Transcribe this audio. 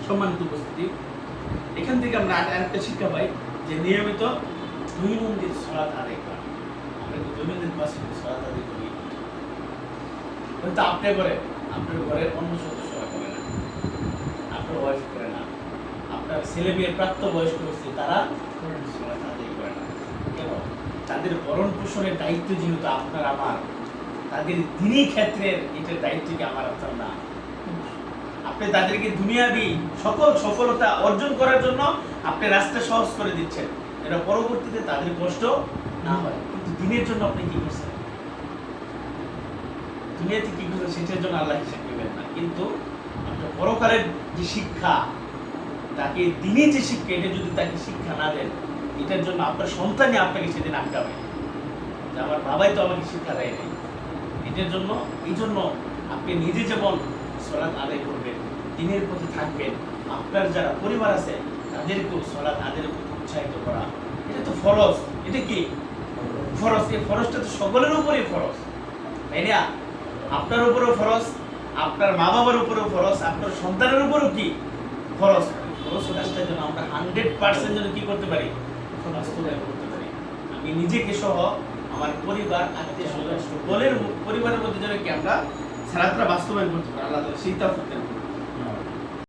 সম্মানিত উপস্থিতি, এখান থেকে আমরা আরেকটা শিক্ষা পাই যে নিয়মিত দৈনন্দিন সালাত আদায় করা। আমরা তো দৈনন্দিন মাসে সালাত আদায় করি, কিন্তু আপনার ঘরের অন্য সদস্যরা করে না, আপনার ওয়াইফ করে না, আপনার ছেলে মেয়ে প্রাপ্তবয়স্ক হচ্ছে তারা সালাত আদায় করে না। কেন? তাদের ভরণ পোষণের দায়িত্ব যেহেতু আপনার আমার, তাদের দিনী ক্ষেত্রের এটার দায়িত্ব কি আমার আপনার না? আপনি তাদেরকে দুনিয়াবি সকল সফলতা অর্জন করার জন্য আপনি রাস্তা সহজ করে দিচ্ছেন, এটা পরবর্তীতে তাদের কষ্ট না হয়। কিন্তু দিনের জন্য আপনি কি করছেন? দুনিয়াতে কি করছেন সেটার জন্য আল্লাহ হিসাব নেবেন না, কিন্তু আপনার পরকালের যে শিক্ষা, তাকে দিনের যে শিক্ষা, এটা যদি তাকে শিক্ষা না দেন, এটার জন্য আপনার সন্তানই আপনাকে সেদিন আটকাবে যে আমার বাবাই তো আমাকে শিক্ষা দেয় নাই। এটার জন্য এই জন্য আপনি নিজে যেমন সালাত আদায় করবেন, দিনের প্রতি থাকবেন, আপনার যারা পরিবার আছে তাদেরকেও সালাত আদায়ের প্রতি উৎসাহিত করা, এটা তো ফরজ। এটা কি ফরজ? এই ফরজটা তো সকলের উপরেই ফরজ, তাই না? আপনার উপরেও ফরজ, আপনার মা বাবার উপরেও ফরজ, আপনার সন্তানের উপরেও কি ফরজ। ফরজ কাজটার জন্য আমরা 100% যেন কি করতে পারি, বাস্তবায়ন করতে পারি। আমি নিজেকে সহ আমার পরিবার, আত্মীয় স্বজন সকলের পরিবারের মধ্যে যেন কি আমরা সালাতটা বাস্তবায়ন করতে পারি। আল্লাহ তাআলা সেই তৌফিক দান করুন।